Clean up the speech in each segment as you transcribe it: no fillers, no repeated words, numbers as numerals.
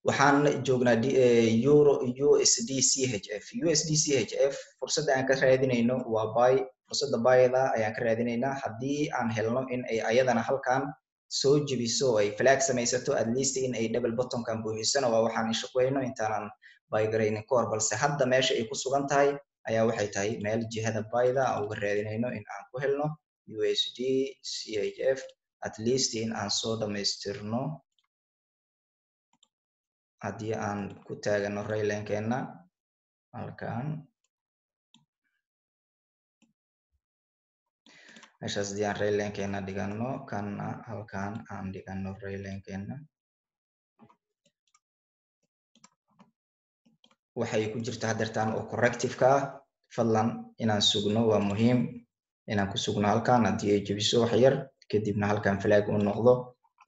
waxaan joognaa euro USD CHF USD CHF fursadda aan ka raadinayno waa buy fursadda buyda ayaan ka raadinaynaa haddii aan helno in ay ayadana halkan soo jebiso ay flag samaysato at least in ay double bottomkan buuxisana waa waxaan isha ku hayno intaanan buy garaynin ka hor balse hadda meesha ay ku sugan tahay ayaa waxay tahay meel jihada buyda aan uga raadinayno in aan ku helno USD CHF at least in aan soo dhamaystirno haddii aan ku taagano raylankeena halkan meeshaas haddii aan raylankeena dhigano kana halkan aan dhigano raylankeena waxay ku jirta hadeertaan oo corrective-ka fadlan inaan sugno waa muhiim inaan ku sugno halkan haddii ay jebiso wax yar kadibna halkan flag uu noqdo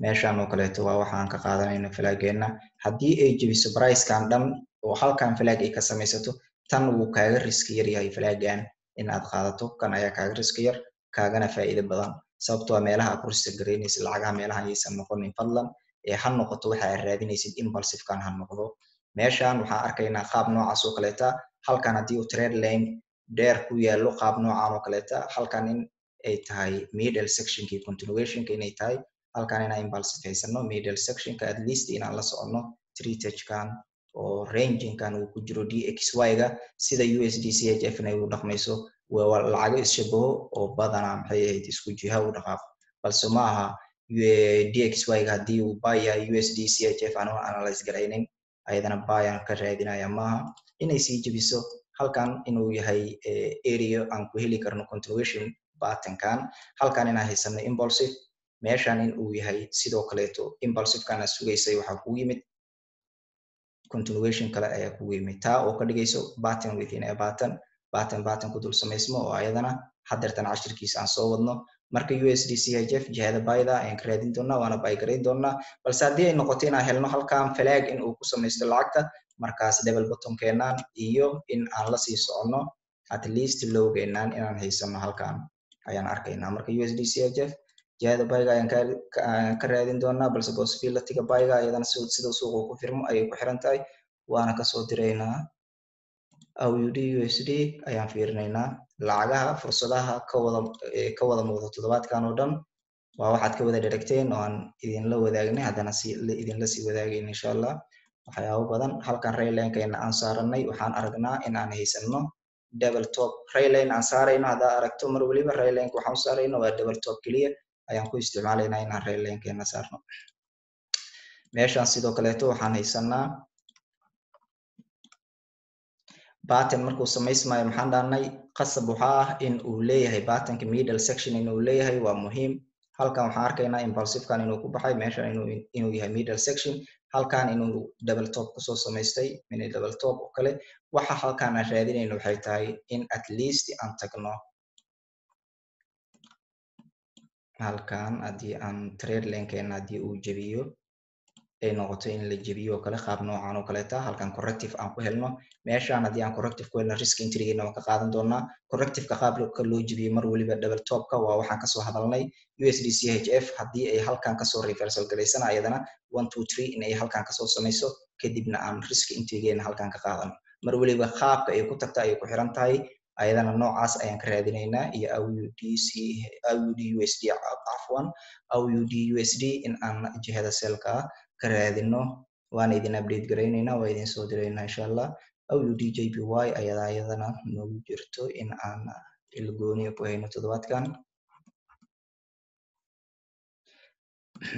meeshan oo kaleeto waa waxaan ka qaadanayno flaggeena haddii ay jebiso pricekan dhan oo halkan flag ay ka samaysato tan wuu kaaga riski yar yahay flaggan in aad qaadato kan ayaa kaaga riski yar kaagana faa'iido badan sababtoo meelaha aad ku riski garaynaysid lacagaha meelahan ayaysan noqonin fadlan ee ha noqoto waxa aad raadinaysid impulsive-kan ha noqdo meeshan waxaan arkaynaa qaab noocaas oo kaleeta halkan haddii uu trade lane dheer ku yaallo qaab noocan oo kaleeta halkan in ay tahay middle sectionkii continuationka inay tahay halkan inaan impulsive haysano middle sectionka at least inaan la soconno treatage-kan oo rangingkan uu ku jiro DXY-ga sida USD CHF na uu dhaqmayso waa lacago ishabaho oo badanaa maxay ahayd isku jiha u dhaqaaqo balse ma aha DXY-ga haddii uu buy yahay USD CHF aan analyze garaynin ayadana buy-aan ka raadinaya maaha inay sii jebiso halkan inuu yahay area aan ku heli karno continuation patternkan halkan inaan haysano impulsive meeshan in uu yahay sidoo kaleeto impulsive-kana sugaysay waxaa kugu yimid continuation kale ayaa kugu yimid taa oo ka dhigayso pattern within a pattern ku dul samaysmo oo ayadana hadeertan cashirkiisa aan soo wadno marka USD CHF jihada buyda ayaan ka raadin doonaa waana buy garayn doonaa balse haddii ay noqoto inaan helno halkan flag in uu ku samaysto lacagta markaas double bottom keenaan iyo in aan la sii soconno at least lowgeenaan inaan haysano halkan ayaan arkaynaa marka USD CHF jihada buyga ayaan ka raadin doonaa balse possibility-ga buyga ayadana sida suuqa ku firmo ayay ku xiran tahay waana kasoo diraynaa AUD USD ayaan fiirinaynaa lacagaha fursadaha ka wada muuqda toddobaadkan oo dhan waa waxaad ka wada dheragteen oo aan idinla wadaagnay haddana idinla sii wadaagayn insha allah waxyaabo badan halkan raylankeena aan saaranay waxaan aragnaa in aan haysano double top rayline aan saarayno haddaa aragto mar waliba raylanka waxaan u saarayno waa double top keliya ayaan ku isticmaalaynaa inaan raylankeena saarno meeshaan sidoo kaleeto waxaan haysanaa pattern markuu samaysmayo maxaan dhahnay qasab waxaa ah in uu leeyahay patternka middle section in uu leeyahay waa muhiim halkan waxaan arkaynaa impulsive-kan inuu ku baxay meeshan inuu yahay middle section halkan inuu double top kusoo samaystay mini double top oo kale waxa halkan aan raadinayno waxay tahay in at least aan tagno halkan haddii aan trade lane-keena haddii uu jebiyo ay noqoto in la jebiyo oo kale qaab noocan oo kaleeta halkan corrective aan ku helno meeshaan haddii aan corrective ku helno risk entry-geena waan ka qaadan doonaa corrective-ka qaabka loo jebiyo mar waliba double top-ka waa waxaan kasoo hadalnay USD CHF haddii ay halkan kasoo reversal galaysana ayadana 1 2 3 in ay halkan kasoo samayso kadibna aan risk entry-geena halkan ka qaadano mar waliba qaabka ay ku tagta ayay ku xiran tahay ayadana noocaas ayaan ka raadinaynaa iyo AUD USD afwan AUD USD in aan jihada selka ka raadino waana idin update garaynaynaa waa idin soo diraynaa insha allah AUD JPY ayadana noogu jirto in aan ilgooniya ku hayno toddobaadkan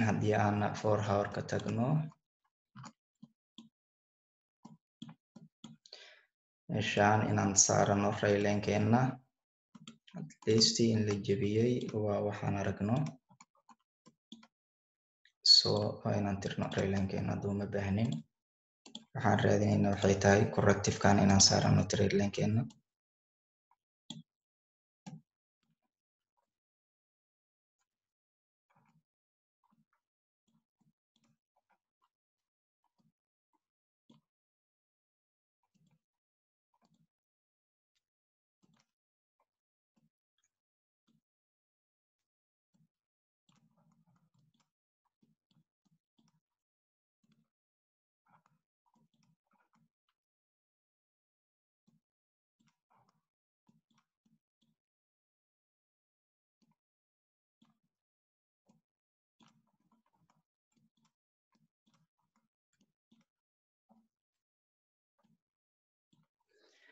haddii aan 4 hour ka tagno meeshaan inaan saarano raylankeena at least in la jebiyey waa waxaan aragno so waa inaan tirno raylankeena hadduu ma baahnin waxaan raadinayna waxay tahay corrective-kan inaan saarano trade lane-keena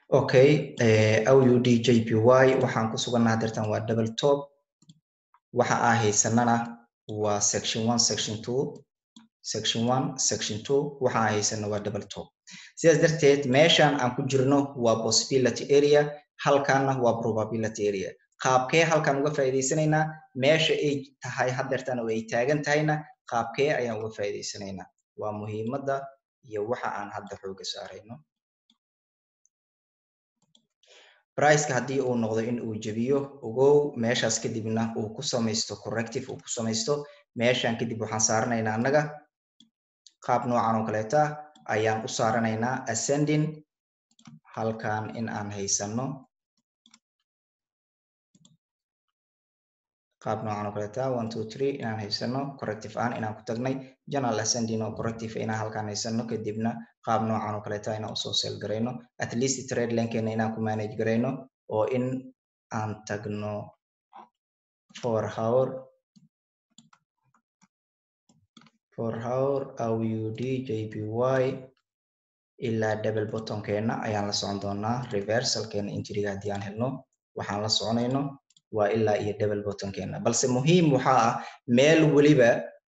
okay aud jpy waxaan ku sugannaha dartan waa double top waxa aan haysanana waa section 1 section 2 section 1 section 2 waxa aan haysana waa double top sidaas darteed meeshan aan ku jirno waa possibility area halkaana waa probability area qaabkee halkan uga faa'iideysanaynaa meesha ay tahay hadeertan oo ay taagan tahayna qaabkee ayaan uga faa'iideysanaynaa waa muhiimadda iyo waxa aan hadda xooga saarayno priceka haddii uu noqdo in uu jebiyo ogow meeshaas kadibna uu ku samaysto corrective uu ku samaysto meeshan kadib waxaan saaranaynaa annaga qaab noocan oo kaleeta ayaan u saaranaynaa ascending halkan in aan haysano qaab noocan oo kaleeta 1 2 3 inaan haysano corrective aan inaan ku tagnay general ascending oo corrective inaan halkan haysano kadibna qaab noocan oo kaleeta inaan usoo sell garayno at least trade lankena inaan ku manage garayno oo in aan tagno 4 hour aud jpy ilaa double bottom keena ayaan la socon doonaa reversal keena intriga haddii aan helno waxaan la soconayno waa ilaa iyo double bottom keena balse muhiim waxa ah meel waliba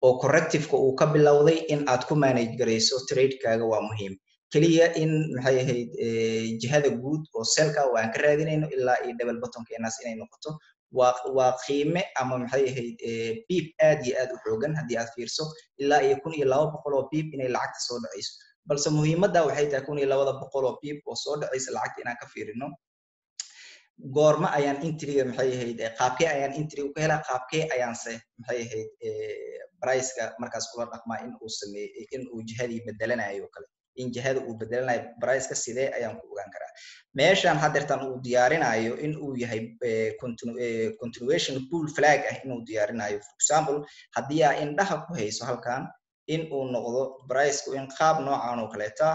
oo corrective-ka uu ka bilowday in aad ku manage garayso trade-kaaga waa muhiim kaliya in maxay ahayd jihada guud oo selka waan ka raadinayno ilaa iyo double bottom keenaas inay noqoto waa qiime ama maxay ahayd beep aad iyo aad u xoogan haddii aad fiirso ilaa iyo 1200 oo beep inay lacagta soo dhacayso balse muhiimadda waxay tahay 1200 oo beep oo soo dhacaysa lacagta inaan ka fiirino goorma ayaan intriga maxay ahayd qaabkee ayaan intriga ku helaa qaabkee ayaanse maxay ahayd priceka markaas kula dhaqmaa in uu sameeyo in uu jihadii bedelanayo kale in jihada uu bedelanayo priceka sidee ayaan ku ogaan karaa meeshan hadeertan uu diyaarinayo in uu yahay continuation bull flag ah inuu diyaarinayo for example haddii aa indhaha ku hayso halkan in uu noqdo priceka in qaab noocan oo kaleeta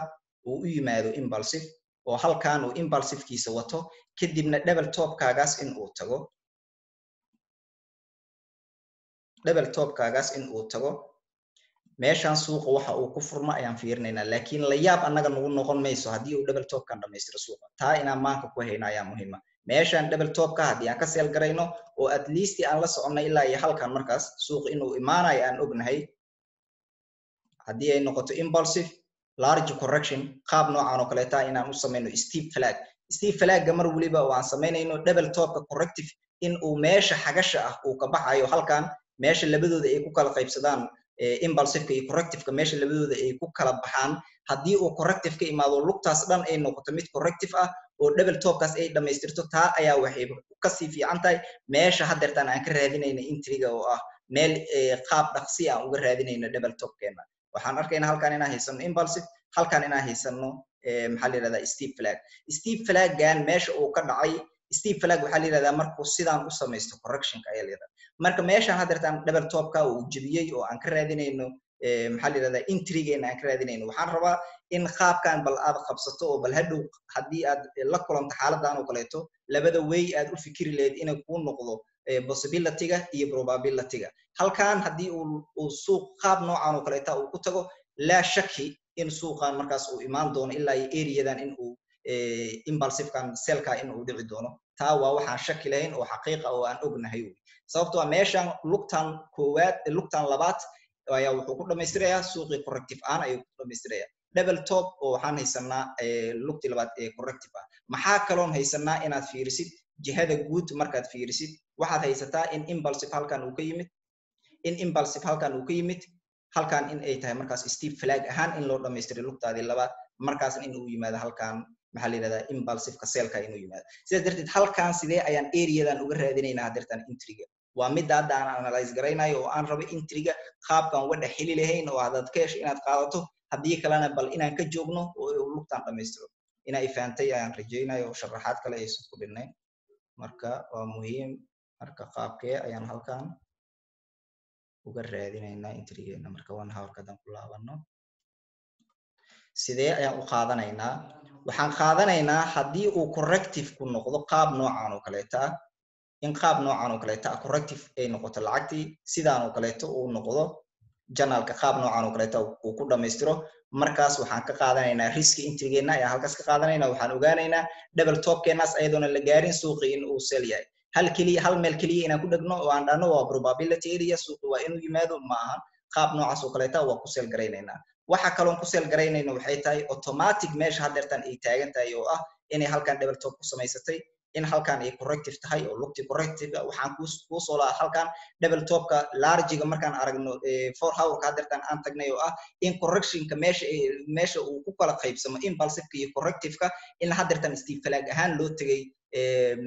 uu u yimaado impulsive oo halkan uu impulsivekiisa wato kadibna double topkaagaas in uu tago double topkaagaas in uu tago meeshan suuqa waxa uu ku furma ayaan fiirinaynaa laakiin la yaab annaga nagu noqon mayso haddii uu double topkan dhamaystiro suuqa taa inaan maanka ku hayno ayaa muhiima meeshan double topka haddii aan ka seel garayno oo at least aan la soconno ilaa iyo halkan markaas suuqa inuu imaanayo aan ognahay haddii ay noqoto impulsive large correction qaab noocan oo kaleeta inaan u samayno steep flagga mar waliba oo aan samaynayno double topka corrective in uu meesha xagasha ah uu ka baxayo halkan meesha labadooda ay ku kala qaybsadaan impulsiveka iyo correctiveka meesha labadooda ay ku kala baxaan haddii uu corrective ka imaado lugtaas dhan ay noqoto mid corrective ah oo double topkaas ay dhamaystirto taa ayaa waxay kasii fiican tahay meesha hadeertan aan ka raadinayna intriga oo ah meel qaab dhaqsi aan uga raadinayno double topkeena waxaan arkaynaa halkan inaan haysano impulsive halkan inaan haysano maxaa la yidhahdaa steep flaggan meesha uu ka dhacay steep flag waxaa la yidhahdaa markuu sidaan u samaysto correctionka ayaa la yidhahdaa marka meeshan hadeertan double topka uu jebiyey oo aan ka raadinayno maxaa la yidhahdaa intrigeena aan ka raadinayno waxaan rabaa in qaabkan bal aad qabsato oo bal hadhow haddii aad la kulanto xaaladan oo kaleeto labada way aad u fikiri lahayd inay kuu noqdo possibilityga iyo probabilityga halkan haddii uu suuq qaab noocan oo kaleeta uu ku tago laa shaki in suuqan markaas uu imaan doono ilaa iyo areadan in uu impulsivekan selka in uu dhici doono taa waa waxaan shaki lahayn oo xaqiiqa oo aan ognahay sababtoo ah meeshan lugtan koowaad lugtan labaad ayaa wuxuu ku dhamaystirayaa suuqii corrective aan ayuu ku dhamaystirayaa double top oo waxaan haysanaa lugtii labaad ee corrective ah maxaa kaloon haysanaa inaad fiirisid jihada guud markaad fiirisid waxaad haysataa in impulsive halkan uu ka yimid halkan in ay tahay markaas steep flag ahaan in loo dhamaystiray lugtaadii labaad markaasna in uu yimaado halkan maxaa la yidhahdaa impulsiveka selka inuu yimaado sidaas darteed halkan sidee ayaan areadan uga raadinaynaa hadeertan intriga waa midda hadda aan analyze garaynayo oo aan rabo intriga qaabkan uga dhex heli lahayn oo haddaad ka hesho inaad qaadato haddii kalena bal inaan ka joogno oo lugtan dhamaystiro inaa ifahantay ayaan rajaynayo oo sharaxaad kale aysan ku dhinnayn marka waa muhiim marka qaabkee ayaan halkan uga raadinaynaa intrigeena marka 1 hour kadan ku laabano sidee ayaan u qaadanaynaa waxaan qaadanaynaa haddii uu corrective ku noqdo qaab noocan oo kaleeta in qaab noocan oo kaleeta corrective ay noqoto lacagtii sidaan oo kaleeto uu noqdo janalka qaab noocan oo kaleeto uu ku dhamaystiro markaas waxaan ka qaadanaynaa risk intrigeena ayaa halkaas ka qaadanaynaa waxaan ogaanaynaa double topkeenaas ayadoona la gaarin suuqi in uu sell yahay hal meel kaliya inaan ku dhagno oo aan dhahno waa probability area suuqi waa inuu yimaado ma aha qaab noocaas oo kaleeto waa ku sell garaynaynaa waxa kaloon ku sell garaynayno waxay tahay automatic meesha haddeertan ay taagan tahay oo ah inay halkan double top ku samaysatay in halkan ay corrective tahay oo lugti corrective waxaan ku soo laa halkan double topka largiga markaan aragno 4 hour ka haddeertan aan tagnay oo ah in correctionka meesha uu ku kala qaybsamo impulsive iyo corrective-ka in haddeertan steve flag ahaan loo tagay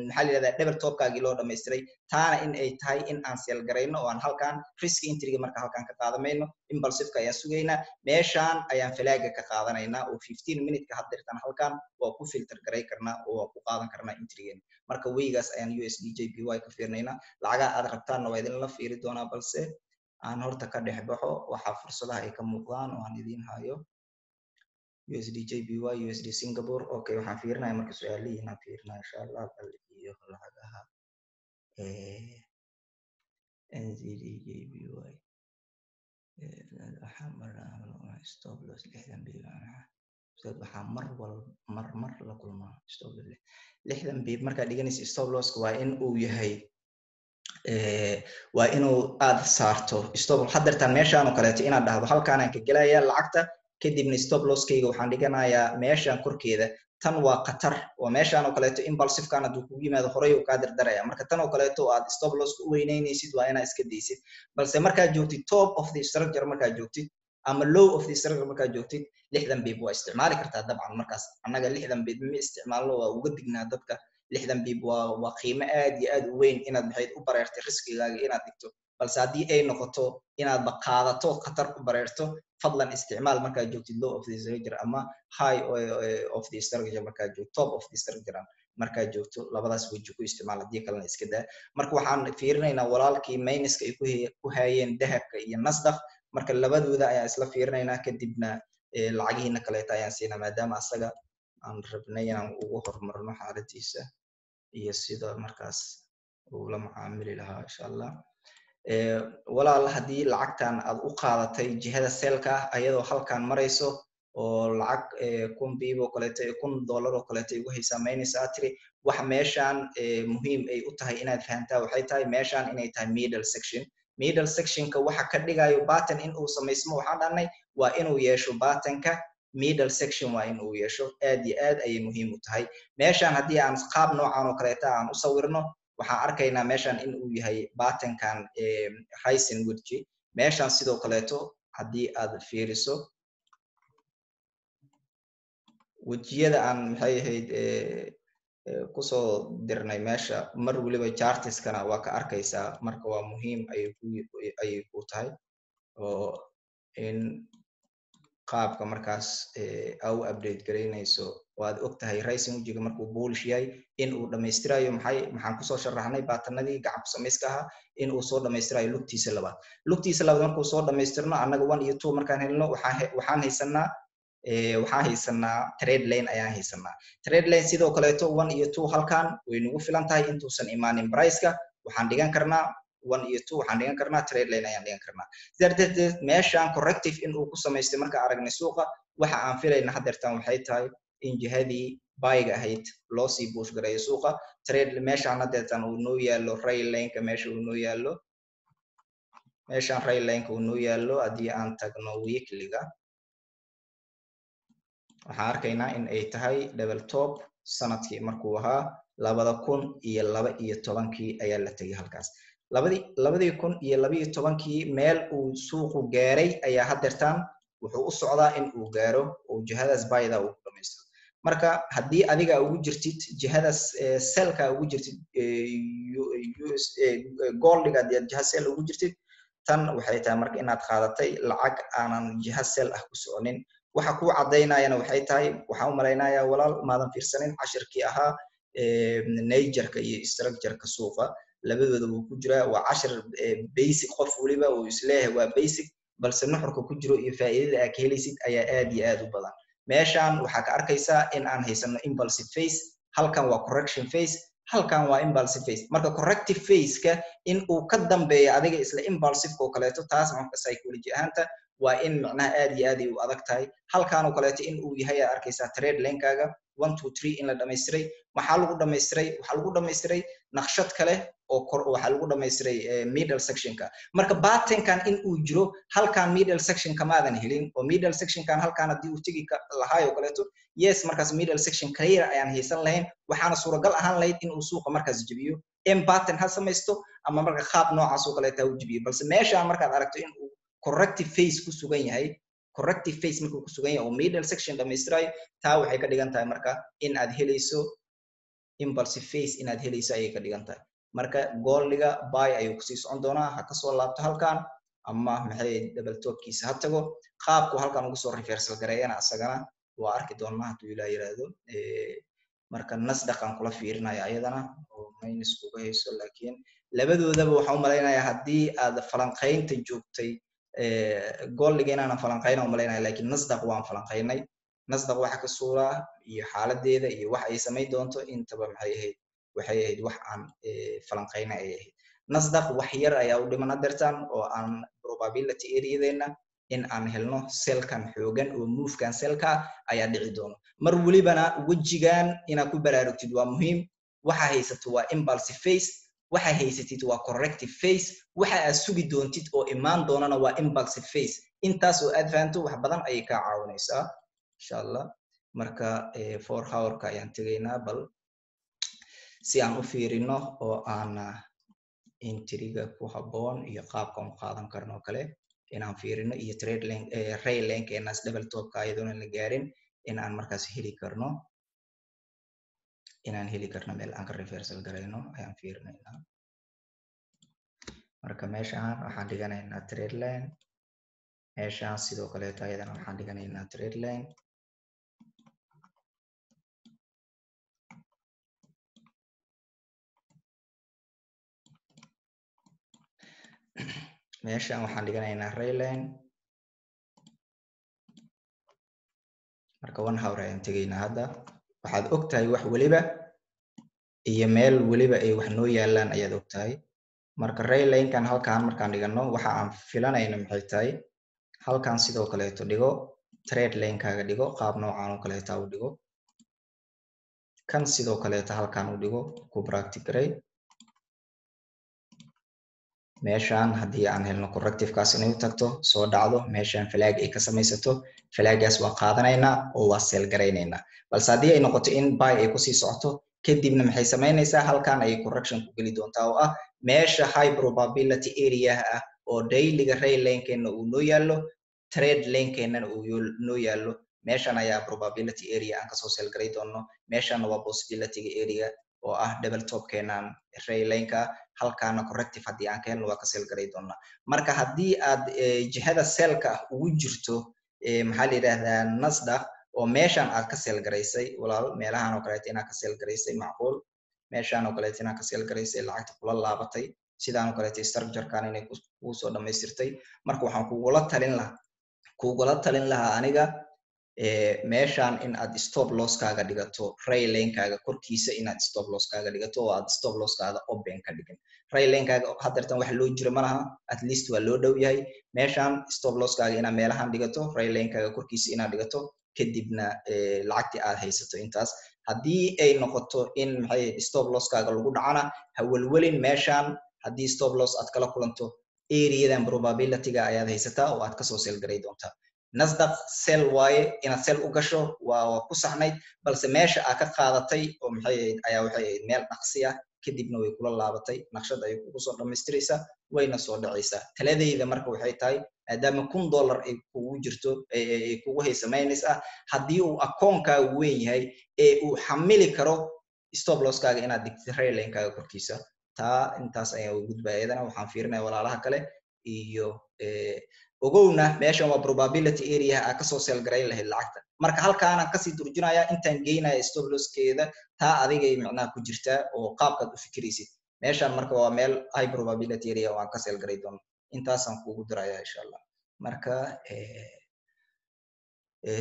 maxaa la yidhahdaa double topkaagii loo dhamaystiray taana in ay tahay in aan seel garayno oo aan halkan risk intriga marka halkan ka qaadamayno impulsive-ka ayaan sugaynaa meeshaan ayaan falaaga ka qaadanaynaa oo 15 minute-ka haddeertan halkan waa ku filter garay karnaa oo waa ku qaadan karnaa intriga marka weygaas ayaan USD JPY ka fiirnaynaa lacagaha aad rabtaanna waa idin la fiiri doonaa balse aan horta ka dhex baxo waxa fursadaha ay ka muuqdaan oo aan idin hayo USD JPY USD Singapore okay waxaan fiirinayaa marka su'aalihiin aan fiirinaa insha Allah bal iyo lacagaha NZD JPY waxaan maraa stop loss 60 biilaan waxaa mar la kulmaa stop loss 60 biib marka dhiganaysa stop loss waa in uu yahay waa inuu aad saarto stop haddeertan meeshaan oo kaleeto inaad dhahdo halkaan aan ka gelaya lacagta kadibna stop loss-kayga waxaan dhiganayaa meeshaan korkeeda tan waa khatar oo meeshaan oo kaleeto impulsive-kan hadduu kugu yimaado horey uu kaa dardaraya marka tan oo kaleeto aad stop loss u weynaynaysid waa inaad iska daysid balse markaad joogtid top of the structure markaad joogtid ama low of the structure markaad joogtid 60 biib waa isticmaali kartaa dabcan markaas annaga 60 biib ma isticmaalno waa uga dignaa dadka 60 biib waa qiimo aad iyo aad u weyn inaad maxayd u bareertay riskigaaga inaad dhigto balse haddii ay noqoto inaad qaadato khatar ku bareerto fadlan isticmaal markaad joogtid low of the structure ama high of the structure markaad joogto top of the structure markaad joogto labadaas weji ku isticmaal haddii kalena iska daa marka waxaan fiirinaynaa walaalkii minuska ay ku hayeen dahabka iyo nasdaq marka labadooda ayaan isla fiirinaynaa kadibna lacagihiina kaleeta ayaan siinaa maadaama asaga aan rabnay inaan ugu horumarno xaaladiisa iyo sida markaas uu la macaamili lahaa insha Allah walaal haddii lacagtan aad u qaadatay jihada selka ayadoo halkan marayso oo lacag 1000 biib oo kaleeto $1000 oo kaleeto ugu xisaamaynaysaa tiri wax meeshaan muhiim ay u tahay inaad fahantaa waxay tahay meeshaan inay tahay middle sectionka waxa ka dhigayo button in uu samaysmo waxaan dhahnay waa inuu yeesho buttonka middle section waa in uu yeesho aad iyo aad ayay muhiim u tahay meeshaan haddii aan qaab noocan oo kaleeto aan u sawirno waxaan arkaynaa meeshaan in uu yahay buttonkan rising wedge meeshaan sidoo kaleeto haddii aad fiiriso wejiyada aan maxay ahayd kusoo dirnay meesha mar waliba chartiskana waa ka arkaysaa marka waa muhiim ayay ku tahay oo in qaabka markaas au update garaynayso waad ogtahay rising wedge markuu bullish yahay in uu dhamaystirayo maxaan kusoo sharaxnay baatanadii gacab samayska ahaa in uu soo dhamaystirayo lugtiisa labaad markuu soo dhamaystirno annaga 1 iyo 2 markaan helno waxaan haysanaa trade lane ayaan haysanaa trade lane sidoo kaleeto 1 iyo 2 halkan way nagu filan tahay intuusan imaanin price-ka waxaan dhigan karnaa 1 iyo 2 waxaan dhigan karnaa trade lane ayaan dhigan karnaa sidaa darteed meeshaan corrective in uu ku samaystay marka aragnay suuqa waxa aan filayna haddeertan waxay tahay in jihadii buyga ahayd loo sii push gareeyo suuqa trade meeshaan haddeertan uu noo yaalo rail lane-ka meesha uu noo yaalo meeshaan rail lane-ka uu noo yaalo haddii aan tagno weekly-ga waxaan arkaynaa in ay tahay double top sanadkii markuu ahaa 2012 ayaa la tegay halkaas 2012 meel uu suuqu gaaray ayaa haddeertan wuxuu u socdaa in uu gaaro oo jihadaas buyda uu ku dhamaystiro marka haddii adiga ugu jirtid jihadaas selka ugu jirtid goldiga haddii jiha sel ugu jirtid tan waxay tahay marka inaad qaadatay lacag aanan jiha sel ah ku soconin waxa ku cadaynayana waxay tahay waxaan u malaynayaa walaal maadan fiirsanin cashirkii ahaa nature-ka iyo structure-ka suuqa labadooda wuu ku jiraa waa cashir basic qof waliba uu isleeyahay waa basic balse nuxurka ku jiro iyo faa'iidada aad ka helaysid ayaa aad iyo aad u badan meeshaan waxaa ka arkaysaa in aan haysano impulsive phase halkan waa correction phase halkan waa impulsive phase marka corrective phase-ka in uu ka dambeeyo adiga isla impulsive oo kaleeto taas marka psychology ahaanta waa in macnaha aad iyo aad ay u adag tahay halkan oo kaleeto in uu yahay aad arkaysaa trade lane-kaaga 1 2 3 in la dhammaystiray waxaa lagu dhammaystiray naqshad kale oo kor waxaa lagu dhammaystiray middle sectionka marka patternkan in uu jiro halkan middle section kamaadan helin oo middle sectionkan halkan haddii uu tegi lahaay oo kaleeto yes markaas middle section clear ayaan haysan lahayn waxaana suuragal ahaan lahayd in uu suuqa markaas jabiyo m pattern ha samaysto ama marka qaab noocaas oo kaleeta uu jabiyo balse meeshaan markaad aragto in uu corrective phase ku sugan yahay corrective phase markuu ku sugan yahay oo middle section dhammaystirayo taa waxay ka dhigan tahay marka in aad helayso impulsive phase inaad helayso ayay ka dhigan tahay marka gooliga buy ayuu kusii socon doonaa ha kasoo laabto halkan ama maxay double topkiisa ha tago qaabku halkan ugu soo reversal gareeyana asagana waa arki doonaa hadduu ilaa yiraahdo marka nasdaq aan kula fiirinaya ayadana oo minus uga hayso laakiin labadoodaba waxaan u malaynayaa haddii aad falanqaynta joogtay gooliga inaanan falanqayna u malaynaya laakiin nasdaq waan falanqaynay nasdaq waxa ka suuraa iyo xaaladeeda iyo wax ay samayn doonto intaba waxay ahayd wax aan falanqayna ay ahayd nasdaq wax yar ayaa u dhiman adeertan oo aan probability areadeena in aan helno selkan xoogan oo movekan selka ayaa dhici doono mar walibana wejigan inaad ku baraarugtid waa muhiim waxa haysato waa impulsive phase waxa haysatid waa corrective phase waxa aad sugi doontid oo imaan doonana waa impulsive phase intaas oo aad fahanto wax badan ayay kaa caawinaysaa insha allah marka 4 hour-ka ayaan tegaynaa bal si aan u fiirino oo aan intriga ku habboon iyo qaabkan u qaadan karno kale inaan fiirino iyo trade lane ray lane-keenaas double top-ka ayadoona la gaarin in aan markaas heli karno meel aan ka reversal garayno ayaan fiirinaynaa marka meeshaan waxaan dhiganaynaa trade line meeshaan sidoo kaleeto ayadana waxaan dhiganaynaa trade line meeshaan waxaan dhiganaynaa ray line marka 1 hour ayaan tegaynaa hadda waxaad ogtahay wax waliba iyo meel waliba ay wax noo yaalaan ayaad ogtahay marka ray line-kan halkaan markaan dhigano waxa aan filanayna maxay tahay halkaan sidoo kaleeto dhigo trade lane-kaaga dhigo qaab noocaan oo kaleeta u dhigo kan sidoo kaleeta halkaan u dhigo ku practice garay meeshaan haddii aan helno corrective-kaas inay u tagto soo dhacdo meeshaan flag ay ka samaysato flagaas waa qaadanaynaa oo waa sell garaynaynaa balse haddii ay noqoto in buy ay kusii socoto kadibna maxay samaynaysaa halkaan ayay correction ku geli doontaa oo ah meesha high probability area ah oo dailyga ray lane-keena uu noo yaallo trade lane-keenana uu noo yaallo meeshan ayaa probability area aan kasoo sell garay doonno meeshaana waa possibility area oo ah double top-keenan ray lane-ka halkaana corrective haddii aan ka helno waa ka sell garay doonaa marka haddii aad jihada sellka ugu jirto maxaa la yidhaahdaa nasdaq oo meeshaan aad ka sell garaysay walaal meelahan oo kaleeto inaad ka sell garaysay macquul meeshaan oo kaleeto inaad ka sell garaysay lacagta kula laabatay sidaan oo kaleeto structure-kan inay kugu soo dhammaystirtay marka waxaan kugula talin lahaa aniga meeshaan in aad stop loss-kaaga dhigato ray lane-kaaga korkiisa inaad stop loss-kaaga dhigato oo aad stop loss-kaada open ka dhigin ray lane-kaaga haddeertan wax loo jiro malaha at least waa loo dhow yahay meeshaan stop loss-kaaga inaad meelahan dhigato ray lane-kaaga korkiisa inaad dhigato kadibna lacagtii aad haysato intaas haddii ay noqoto in maxay stop loss-kaaga lagu dhacana hawalwelin meeshaan haddii stop loss aad kala kulanto areadan probability-ga ayaad haysataa oo aad kasoo sell garay doontaa nasdaq sell waaye inaad sell u gasho waa ku saxnayd balse meesha aad ka qaadatay oo maxay ahayd ayaa waxay ahayd meel dhaqsi ah kadibna way kula laabatay naqshad ayay kugu soo dhammaystiraysaa wayna soo dhacaysaa taladayda marka waxay tahay maadaama $1,000 ay kugu jirto ay kugu haysamaynaysaa haddii uu akoonkaaga weyn yahay ee uu xamili karo stop loss-kaaga inaad digtid ray lane-kaaga korkiisa taa intaas ayaan u gudbaya iyadana waxaan fiirinaya walaalaha kale iyo ogowna meeshan waa probability area aad kasoo sell garayn lahayd lacagta marka halkaanaan kasii durjinaya intaan geynaya stop loss-keeda taa adigay macnaha ku jirtaa oo qaabkaad u fikiraysid meeshaan marka waa meel high probability area oo aan ka sell garay doono intaasaan kugu diraya insha allah marka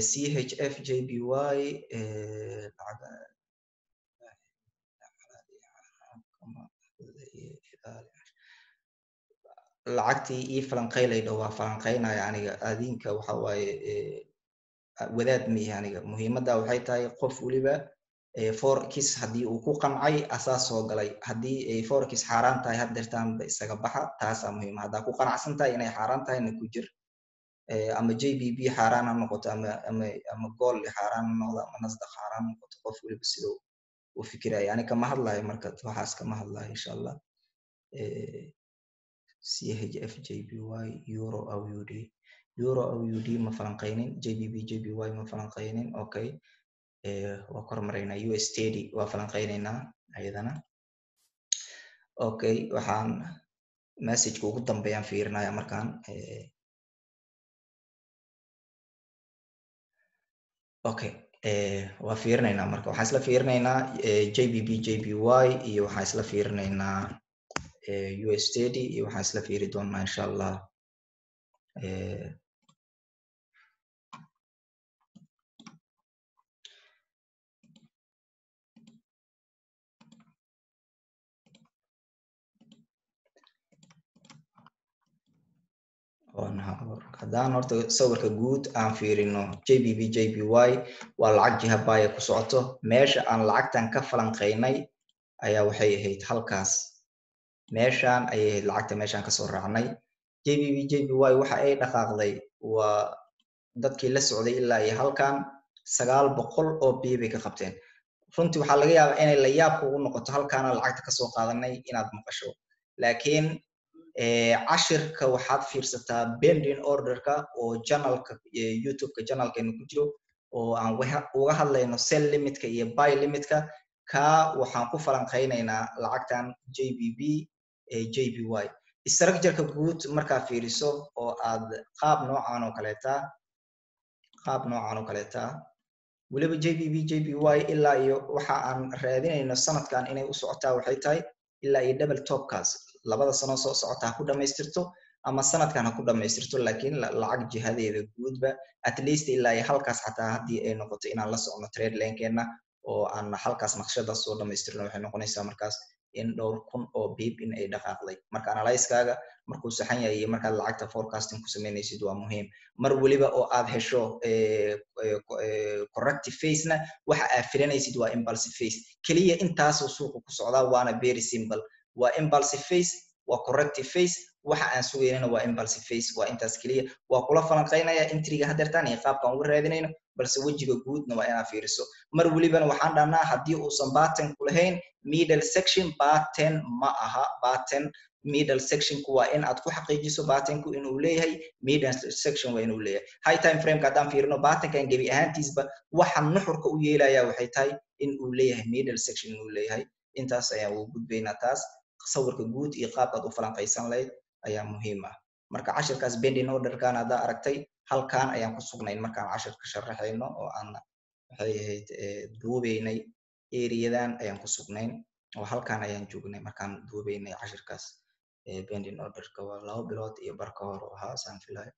chf jby lacagtii ii falanqaylaydo waa falanqaynaya aniga adinka waxa waaye wadaad miihi aniga muhiimadda waxay tahay qof waliba forex haddii uu ku qancay asaa soo galay haddii ay forex xaaraan tahay haddeertaanba isaga baxa taasaa muhiim haddaa ku qanacsan tahay inay xaaraan tahay na ku jir ama JBB xaaraan ha noqoto ama gold xaaraan ha noqdo ama nasdaq xaaraan ha noqoto qof waliba sidoo u fikiraya ani kama hadlayo marka waxaas kama hadlayo insha allah CHF JPY euro أو UD euro أو UD ما falanqaynin JBB JPY ma falanqaynin okay waa kormaraynaa USD waa falanqaynaynaa ayadana okay waxaan message-ka ugu dambeeyaan fiirinaya markaan okay waa fiirinaynaa marka waxaan isla fiirinaynaa JBB JPY iyo waxaan isla fiirinaynaa USD iyo waxaan isla fiiri doonaa insha allah haddaan horta sawirka guud aan fiirino JBB JPY waa lacag jiha baaya ku socoto meesha aan lacagtan ka falanqaynay ayaa waxay ahayd halkaas meeshaan ayay ahayd lacagta meeshaan kasoo raacnay JBB JPY waxa ay dhaqaaqday waa dadkii la socday ilaa iyo halkan 900 oo biyo bay ka qabteen runtii waxaa laga yaabaa inay la yaab kugu noqoto halkaana lacagta kasoo qaadanay inaad maqasho laakiin cashirka waxaad fiirsataa bending orderka oo channelka YouTube-ka channelkeena ku jiro oo aan uga hadlayno sell limitka iyo buy limitka ka waxaan ku falanqaynaynaa lacagtan JBB JPY structure-ka guud markaa fiiriso oo aad qaab noocan oo kaleeta waliba JBB JPY ilaa iyo waxa aan raadinayno sanadkan inay u socotaa waxay tahay ilaa iyo double topkaas labada sano soo socota ha ku dhamaystirto ama sanadkan ha ku dhamaystirto laakiin lacag jihadeeda guudba at least ilaa iyo halkaas xataa haddii ay noqoto inaan la socno trade lane-keena oo aan halkaas naqshadaas soo dhamaystirno waxay noqonaysaa markaas in dhowr kun oo biib in ay dhaqaaqday marka analyse-kaaga markuu saxan yahay iyo markaad lacagta forecasting ku samaynaysid waa muhiim mar waliba oo aad hesho corrective phase-na waxa aad filanaysid waa impulsive phase keliya intaasoo suuqa ku socdaa waana very simple waa impulsive phase waa corrective phase waxa aan sugaynana waa impulsive phase waa intaas keliya waa kula falanqaynaya intriga haddeertaan iyo qaabkaan uga raadinayno balse wejiga guudna waa inaad fiiriso mar walibana waxaan dhahnaa haddii uusan batten ku lahayn middle section batten ma aha batten middle sectionku waa in aad ku xaqiijiso battenku inuu leeyahay middle section waa inuu leeyahay high time frame-ka haddaan fiirino battenkan gebi ahaantiisba waxa nuxurka u yeelaya waxay tahay in uu leeyahay middle section inuu leeyahay intaas ayaan ugu gudbaynaa taas sawirka guud iyo qaabkaad u falanqaysan lahayd ayaa muhiim ah marka cashirkaas bending orderkan haddaa aragtay halkan ayaan ku sugnayn markaan cashirka sharaxayno oo aan waxay ahayd duubaynay eriyadan ayaan ku sugnayn oo halkan ayaan joognay markaan duubaynay cashirkaas bending orderka waa 2 bilood iyo barka hor oo ahaa saan filayo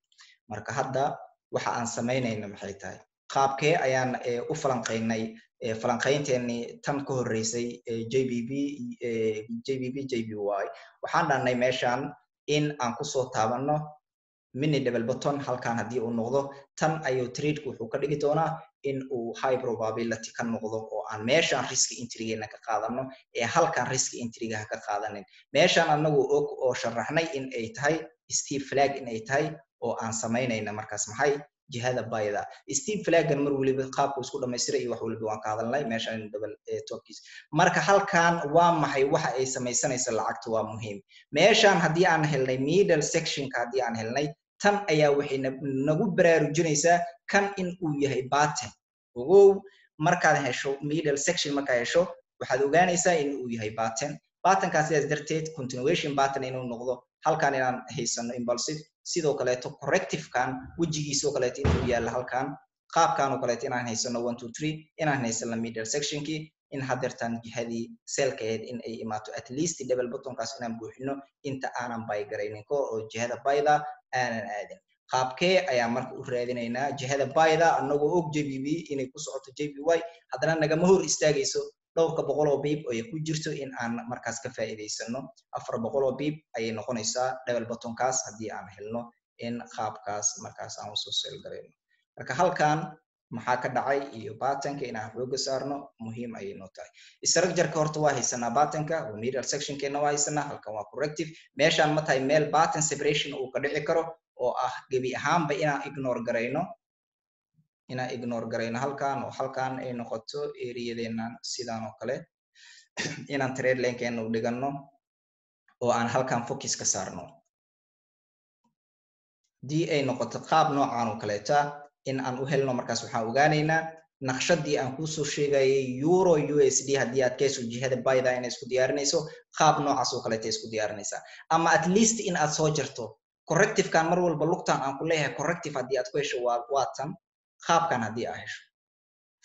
marka hadda waxa aan samaynayna maxay tahay qaabkee ayaan u falanqaynay falanqaynteeni tan ka horeysay JBB JPY waxaan dhahnay meeshaan in aan kusoo taabano mini double button halkan haddii uu noqdo tan ayuu trade-ku wuxuu ka dhigi doonaa in uu high probability ka noqdo oo aan meeshaan risk entry-geena ka qaadano ee halkan risk entry-ga ha ka qaadanin meeshaan anagu og oo sharaxnay in ay tahay steep flag in ay tahay oo aan samaynayna markaas maxay jihada bayda steep flag-gan mar waliba qaabku isku dhamaystiray iyo wax waliba waan ka hadalnay meeshaan double topkiis marka halkan waa maxay waxa ay samaysanaysa lacagta waa muhiim meeshaan haddii aan helnay middle section-ka haddii aan helnay tan ayaa waxay nagu baraarujinaysaa kan in uu yahay batten ogow markaad hesho middle section markaad hesho waxaad ogaanaysaa in uu yahay batten battenkaas sidaas darteed continuation batten inuu noqdo halkan inaan haysano impulsive sidoo kaleeto corrective-kan wejigiisoo kaleeto inuu yaalla halkan qaabkan oo kaleeto inaan haysano 1 2 3 inaan haysano middle section-kii in haddeertaan jihadii selka-eed in ay imaato at least double buttonkaas inaan buuxino inta aanan buy garaynin ko oo jihada bayda aanan aadin qaabkee ayaa marka u raadinaynaa jihada bayda anagoo og JBB inay ku socoto JPY haddana nagama hor istaagayso dhowrka boqol oo beep oo ay ku jirto in aan markaas ka faa'iidaysano 400 oo beep ayay noqonaysaa double bottomkaas haddii aan helno in qaabkaas markaas aan usoo seel garayno marka halkan maxaa ka dhacay iyo patternka inaan xooga saarno muhiim ayay noo tahay structure-ka horta waa haysanaa patternka oo middle section-keena waa haysanaa halkan waa corrective meeshaan ma tahay meel pattern separation uu ka dhici karo oo ah gebi ahaanba inaan ignore garayno halkan oo halkan ay noqoto areadeena sidaan oo kale inaan trade line-keena u dhigano oo aan halkan focus ka saarno dii ay noqoto qaab noocan oo kaleeta in aan u helno markaas waxaan ogaanaynaa naqshadii aan kusoo sheegayay euro USD haddii aad kayso jihada bayda inay isku diyaarinayso qaab noocaas oo kaleeta isku diyaarinaysaa ama at least in aad soo jarto corrective-kan mar walba lugtan aan ku leeyahay corrective haddii aad ku hesho waa tan qaabkan haddii aad hesho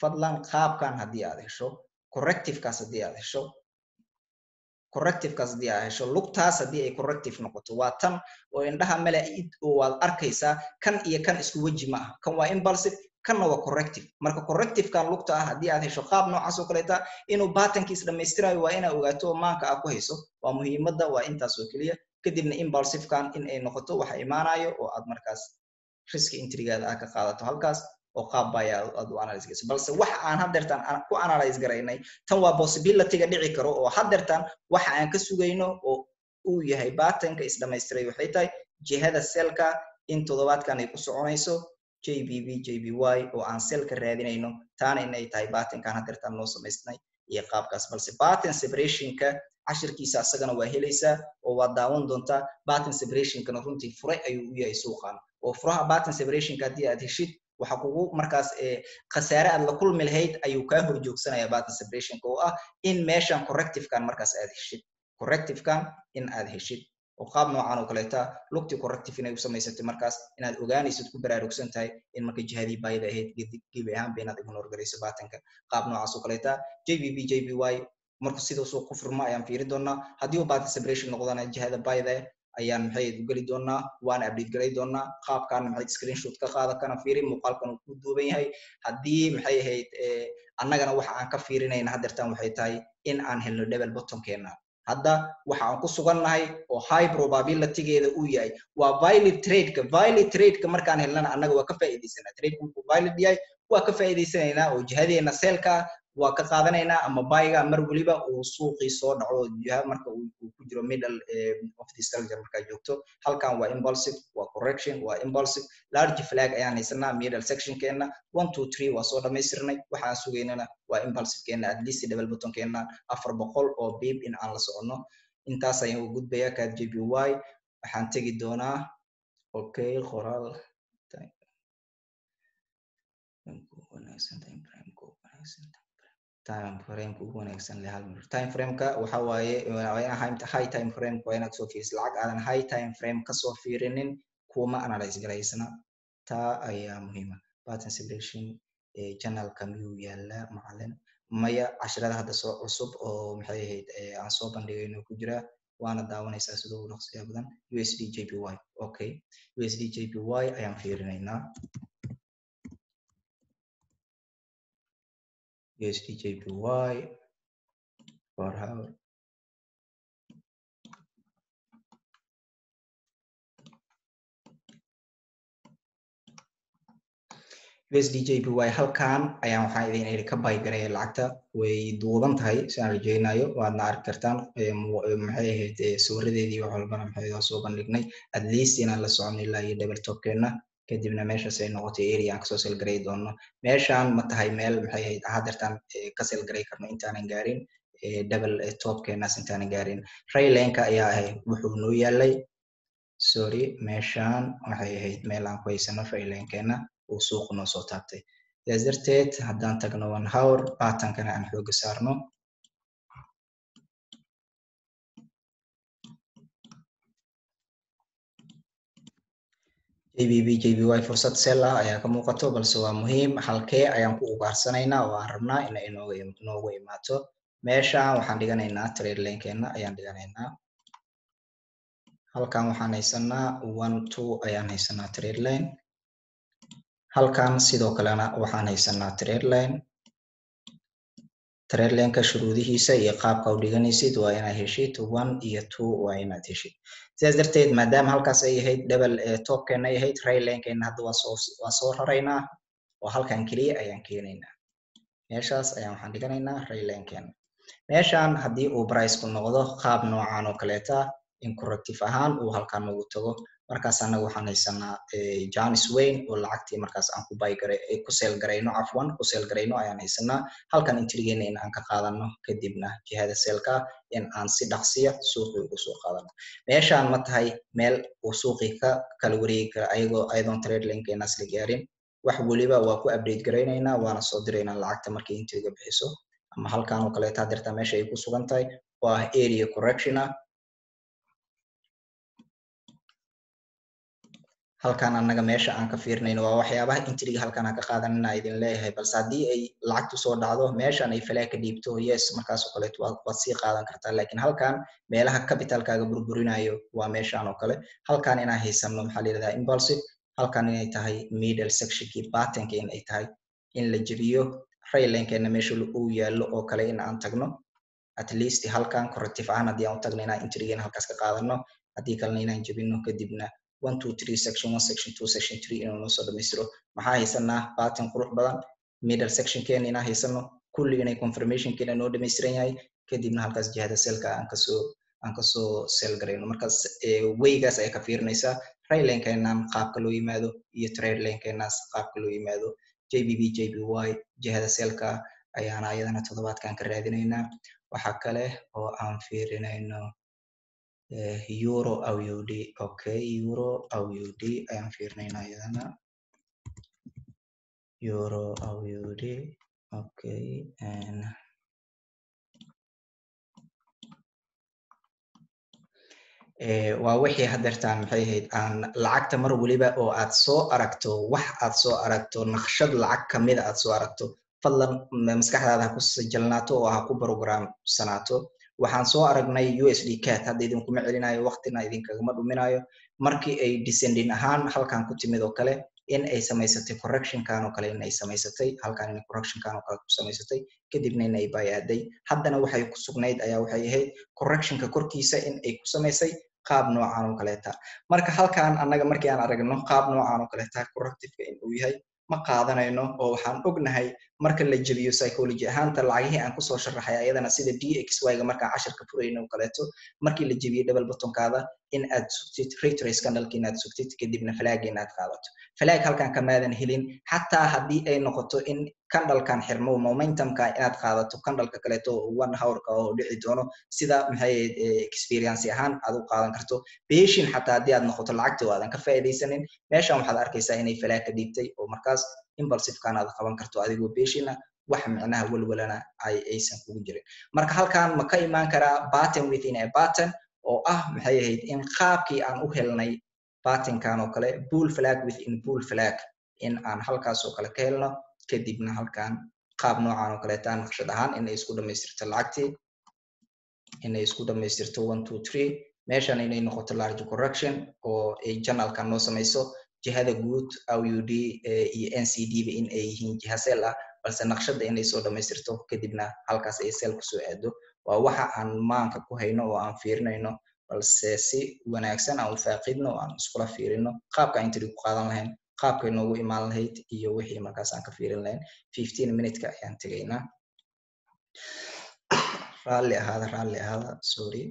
fadlan qaabkan haddii aad hesho corrective-kaas haddii aad hesho corrective-kaas haddii aad hesho lugtaas haddii ay corrective noqoto waa tan oo indhaha male oo waad arkaysaa kan iyo kan isku weji ma ah kan waa impulsive kanna waa corrective marka corrective-kan lugta ah haddii aad hesho qaab noocaas oo kaleeta inuu patternkiis dhammaystirayo waa inaad ogaato oo maanka aad ku hayso waa muhiimadda waa intaas oo keliya kadibna impulsive-kan in ay noqoto waxa imaanayo oo aad markaas risk entry-gaada aad ka qaadato halkaas oo qaab baya aad u analyze garayso balse waxa aan haddeertaan ku analyze garaynay tan waa possibility-ga dhici karo oo haddeertaan waxa aan ka sugayno oo uu yahay patternka is dhamaystiray waxay tahay jihada selka in toddobaadkan ay ku soconayso JBY oo aan selka raadinayno taana inay tahay patternkan haddeertaan noo samaysnay iyo qaabkaas balse pattern separationka cashirkiisa asagana waa helaysaa oo waa daawan doontaa pattern separationkana runtii furay ayuu u yahay suuqan oo furaha pattern separationka haddii aad heshid waxa kugu markaas khasaare aad la kulmi lahayd ayuu kaa horjoogsanayaa pattern separationka oo ah in meeshan corrective-kan markaas aad heshid corrective-kan in aad heshid oo qaab noocan oo kaleeta lugtii corrective inay u samaysatay markaas inaad ogaanaysid ku baraarugsan tahay in marka jihadii bayda ahayd gebi ahaanba inaad ignore garayso patternka qaab noocaas oo kaleeta JBY marka sidoo soo ku furma ayaan fiiri doonaa haddii uu pattern separation noqdana jihada bayda ayaan maxay u gali doonaa waan update galay doonaa qaabkan maxay screenshot ka qaada kana fiiri muuqaalkan uu ku duuban yahay haddii maxay ahayd annagana waxa aan ka fiirinayna haddeertaan waxay tahay in aan helno double bottomkeena hadda waxa aan ku sugannahay oo high probability-geeda uu yahay waa valid trade-ka markaan helnana annaga waa ka faa'iidaysanaa trade-ku markuu valid yahay waa ka faa'iidaysanaynaa oo jihadeena selka waa ka qaadanaynaa ama buyga mar waliba uu suuqii soo dhaco jiha marka uu ku jiro middle of the structure marka joogto halkan waa impulsive waa correction waa impulsive large flag ayaan haysanaa middle section-keena 1 2 3 waa soo dhamaystirnay waxaan sugaynana waa impulsive-keena at least double bottom-keena 400 oo beep in aan la socono intaas ayaan u gudbayaa ka JBY waxaan tegi doonaa okay qoraal time frame-ka ugu wanaagsan leh hal mar time frame-ka waxa waaye high time frame waa inaad soo fiiriso lacag aadan high time frame ka soo fiirinin kuma analyze garaysana taa ayaa muhiima pattern separation channelka miyuu yaala macalin maya casharada hadda soo cusub oo maxay ahayd aan soo bandhigayno ku jira waana daawanaysaa sidoo ugu dhaqsiya badan USD JPY okay USD JPY ayaan fiirinaynaa USD JPY for hour USD JPY halkan ayaan waxaan idin iri ka buy gareeyay lacagta way duuban tahay sidaan rajaynayo waadna arki kartaan maxay ahayd sawiradeedii wax walbana maxay soo bandhignay at least inaan la socono ilaa iyo double top-keena kadibna meeshaas ay noqotay area aan kasoo sel garay doono meeshaan ma tahay meel maxay ahayd haddeertaan ka sel garay karno intaanan gaarin double top-keenaas intaanan gaarin raylanka ayaa ahayd wuxuu noo yaalay sorry meeshaan waxay ahayd meel aan ku haysano raylankeena uu suuqu noo soo taabtay sidaas darteed haddaan tagno 1 hour pattern-kana aan xooga saarno JBY fursad sell ah ayaa ka muuqato balse waa muhiim halkee ayaan ku ugaarsanaynaa oo aan rabnaa inay inooga imaato meeshaan waxaan dhiganaynaa trade line-keena ayaan dhiganaynaa halkan waxaan haysanaa 1 2 ayaan haysanaa trade line halkan sidoo kalena waxaan haysanaa trade line trade lane-ka shuruudihiisa iyo qaabka u dhiganaysid waa inaad heshid 1 iyo 2 waa inaad heshid sidaas darteed maadaama halkaas ay ahayd double topkeena ay ahayd trade lane-keena hadda waa soo raraynaa oo halkan keliya ayaan keenaynaa meeshaas ayaan waxaan dhiganaynaa trade lane-keena meeshaan haddii uu price ku noqdo qaab noocan oo kaleeta in corrective ahaan uu halkan nagu tago markaas anaga waxaan haysanaa Janis Wayne oo lacagtii markaas aan ku sell garayno afwan ku sell garayno ayaan haysanaa halkan intrigeena in aan ka qaadano kadibna jihada sellka in aan si dhaqsiya suuqii ugu soo qaadano meeshaan ma tahay meel uu suuqii ka kala wareegi kara ayadoon trade lane-keena isla gaarin wax waliba waa ku update garaynaynaa waana soo diraynaa lacagta markay intriga bixiso ama halkan oo kaleeta dirta meesha ay ku sugan tahay oo ah area correction halkan anaga meesha aan ka fiirnayno waa waxyaabaha intriga halkan aan ka qaadanina idin leeyahay balse haddii ay lacagtu soo dhacdo meeshan ay falaag ka dhiibto yes markaas oo kaleeto waad sii qaadan kartaa laakiin halkan meelaha capitalkaaga burburinayo waa meeshan oo kale halkan inaan haysano maxaa la yidhahdaa impulsive halkan inay tahay middle sectionkii battenka in ay tahay in la jebiyo trade lane-keena meesha uu yaallo oo kale in aan tagno at least halkan corrective ahaan haddii aan u tagno inaan intrigeena halkaas ka qaadano haddii kalena inaan jebino kadibna 1 2 3 section 1 section 2 section 3 inuu noo soo dhamaystiro maxaa haysanaa pattern qurux badan middle section keena inaan haysano kulli inay confirmation keena noo dhamaystiran yahay kadibna halkaas jihada sellka aan kasoo sell garayno markaas waygaas ay ka fiirinaysaa trade lane-keenan qaabka loo yimaado iyo trade lane-keenaas qaabka loo yimaado JBB JBY jihada sellka ayaana ayadana toddobaadkan ka raadinaynaa waxa kale oo aan fiirinayno euro AUD okay euro AUD ayaan fiirinaynaa ayadana euro AUD okay and waa wixii hadeertaan maxay ahayd aan lacagta mar waliba oo aad soo aragto wax aad soo aragto naqshad lacag kamida aad soo aragto fadlan maskaxdaada ha ku sajalnaato oo ha ku programsanaato waxaan soo aragnay USD CAD hadda idinkuma celinayo waqtina idinkagama dhuminayo markii ay descending ahaan halkan ku timid oo kale in ay samaysatay correctionkan oo kale in ay samaysatay halkan in correctionkan oo kale ku samaysatay kadibna in ay bayaaday haddana waxay ku sugnayd ayaa waxay ahayd correctionka korkiisa in ay ku samaysay qaab noocan oo kaleeta marka halkan annaga markii aan aragno qaab noocan oo kaleeta corrective in uu yahay ma qaadanayno oo waxaan ognahay marka la jebiyo psychology ahaanta lacagihii aan kusoo sharaxay ayadana sida DXY-ga markaan casharka furayno oo kaleeto markii la jebiyo double buttonkaada in aad sugtid retrace candle in aad sugtid kadibna flag in aad qaadato flag halkan kamaadan helin xataa haddii ay noqoto in candlekan xirmo momentumka inaad qaadato candleka kaleeto 1 hour-ka oo dhici doono sida maxay experience ahaan aad u qaadan karto beeshin xataa haddii aad noqoto lacagta oo aadan ka faa'iidaysanin meeshan waxaad arkaysaa inay flag ka dhiibtay oo markaas impulsive-kan aad qaban karto adigoo beeshina wax micnaha walwalana aysan kugu jirin marka halkan ma ka imaan karaa pattern within a pattern oo ah maxay ahayd in qaabkii aan u helnay patternkan oo kale bull flag within bull flag in aan halkaas oo kale ka helno kadibna halkan qaab noocan oo kaleeta naqshad ahaan inay isku dhamaystirto lacagtii inay isku dhamaystirto 1 2 3 meeshan inay noqoto large correction oo ay channelkan noo samayso jihada guud AUD iyo NCD ba in ay yihiin jiha sell ah balse naqshada inay soo dhamaystirto kadibna halkaas ay sell ku soo aado waa waxa aan maanka ku hayno oo aan fiirinayno balse si wanaagsan aan u faaqidno oo aan iskula fiirino qaabka intri ku qaadan lahayn qaabkay noogu imaan lahayd iyo wixii markaas aan ka fiirin lahayn 15 minute-ka ayaan tegaynaa raalli ahaada sorry